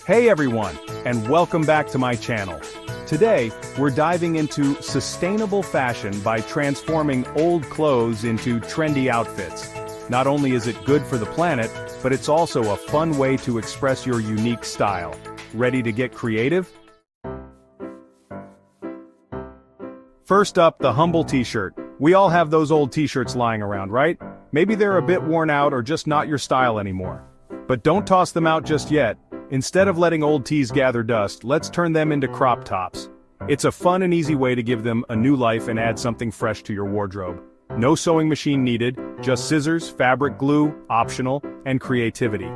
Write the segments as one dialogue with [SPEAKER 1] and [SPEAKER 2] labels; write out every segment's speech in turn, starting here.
[SPEAKER 1] Hey everyone, and welcome back to my channel. Today, we're diving into sustainable fashion by transforming old clothes into trendy outfits. Not only is it good for the planet, but it's also a fun way to express your unique style. Ready to get creative? First up, the humble t-shirt. We all have those old t-shirts lying around, right? Maybe they're a bit worn out or just not your style anymore. But don't toss them out just yet. Instead of letting old tees gather dust, let's turn them into crop tops. It's a fun and easy way to give them a new life and add something fresh to your wardrobe. No sewing machine needed, just scissors, fabric glue, optional, and creativity.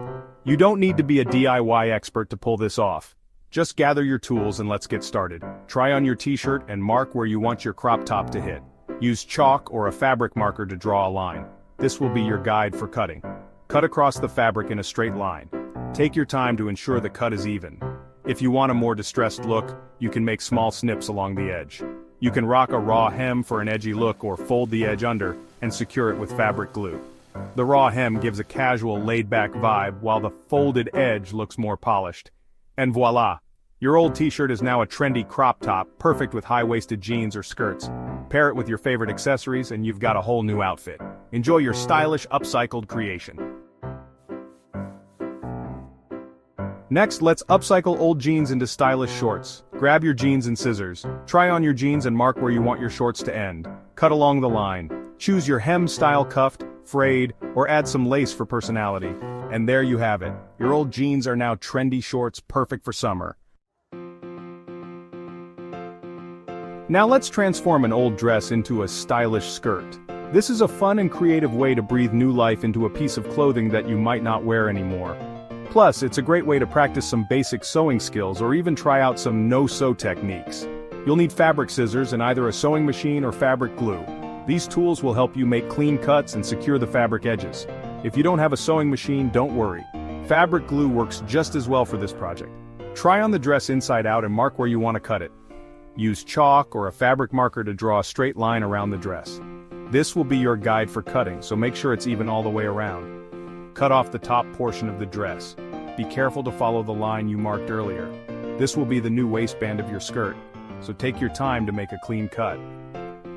[SPEAKER 1] You don't need to be a DIY expert to pull this off. Just gather your tools and let's get started. Try on your t-shirt and mark where you want your crop top to hit. Use chalk or a fabric marker to draw a line. This will be your guide for cutting. Cut across the fabric in a straight line. Take your time to ensure the cut is even. If you want a more distressed look, you can make small snips along the edge. You can rock a raw hem for an edgy look or fold the edge under and secure it with fabric glue. The raw hem gives a casual, laid-back vibe while the folded edge looks more polished. And voila! Your old t-shirt is now a trendy crop top, perfect with high-waisted jeans or skirts. Pair it with your favorite accessories and you've got a whole new outfit. Enjoy your stylish, upcycled creation. Next, let's upcycle old jeans into stylish shorts. Grab your jeans and scissors. Try on your jeans and mark where you want your shorts to end. Cut along the line. Choose your hem style cuffed, frayed, or add some lace for personality. And there you have it. Your old jeans are now trendy shorts perfect for summer. Now let's transform an old dress into a stylish skirt. This is a fun and creative way to breathe new life into a piece of clothing that you might not wear anymore. Plus, it's a great way to practice some basic sewing skills or even try out some no-sew techniques. You'll need fabric scissors and either a sewing machine or fabric glue. These tools will help you make clean cuts and secure the fabric edges. If you don't have a sewing machine, don't worry. Fabric glue works just as well for this project. Try on the dress inside out and mark where you want to cut it. Use chalk or a fabric marker to draw a straight line around the dress. This will be your guide for cutting, so make sure it's even all the way around. Cut off the top portion of the dress. Be careful to follow the line you marked earlier. This will be the new waistband of your skirt, so take your time to make a clean cut.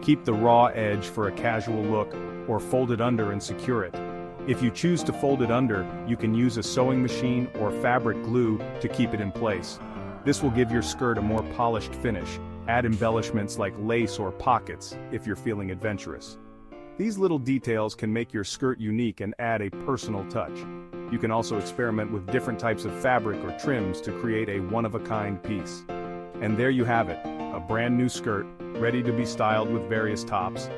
[SPEAKER 1] Keep the raw edge for a casual look, or fold it under and secure it. If you choose to fold it under, you can use a sewing machine or fabric glue to keep it in place. This will give your skirt a more polished finish. Add embellishments like lace or pockets if you're feeling adventurous. These little details can make your skirt unique and add a personal touch. You can also experiment with different types of fabric or trims to create a one-of-a-kind piece. And there you have it, a brand new skirt, ready to be styled with various tops.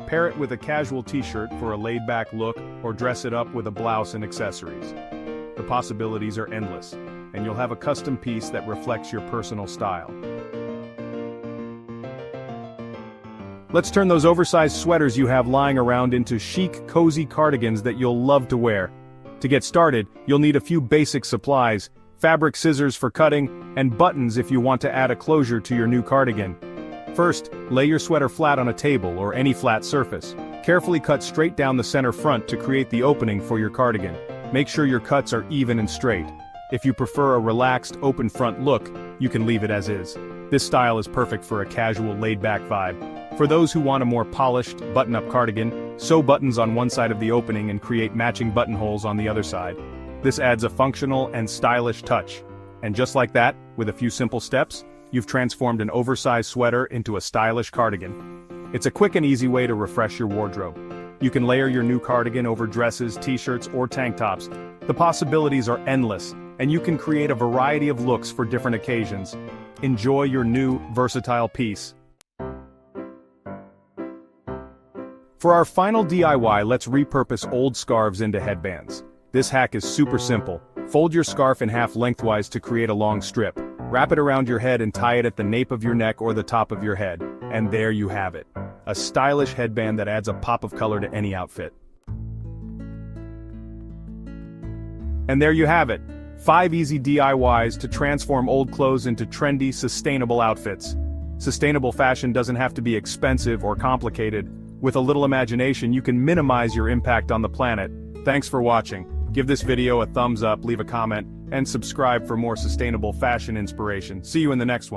[SPEAKER 1] Pair it with a casual t-shirt for a laid-back look or dress it up with a blouse and accessories. The possibilities are endless, and you'll have a custom piece that reflects your personal style. Let's turn those oversized sweaters you have lying around into chic, cozy cardigans that you'll love to wear. To get started, you'll need a few basic supplies, fabric scissors for cutting, and buttons if you want to add a closure to your new cardigan. First, lay your sweater flat on a table or any flat surface. Carefully cut straight down the center front to create the opening for your cardigan. Make sure your cuts are even and straight. If you prefer a relaxed, open front look, you can leave it as is. This style is perfect for a casual, laid-back vibe. For those who want a more polished, button-up cardigan, sew buttons on one side of the opening and create matching buttonholes on the other side. This adds a functional and stylish touch. And just like that, with a few simple steps, you've transformed an oversized sweater into a stylish cardigan. It's a quick and easy way to refresh your wardrobe. You can layer your new cardigan over dresses, t-shirts, or tank tops. The possibilities are endless, and you can create a variety of looks for different occasions. Enjoy your new, versatile piece. For our final DIY, let's repurpose old scarves into headbands. This hack is super simple. Fold your scarf in half lengthwise to create a long strip. Wrap it around your head and tie it at the nape of your neck or the top of your head. And there you have it. A stylish headband that adds a pop of color to any outfit. And there you have it. 5 easy DIYs to transform old clothes into trendy, sustainable outfits. Sustainable fashion doesn't have to be expensive or complicated. With a little imagination, you can minimize your impact on the planet. Thanks for watching. Give this video a thumbs up, leave a comment, and subscribe for more sustainable fashion inspiration. See you in the next one.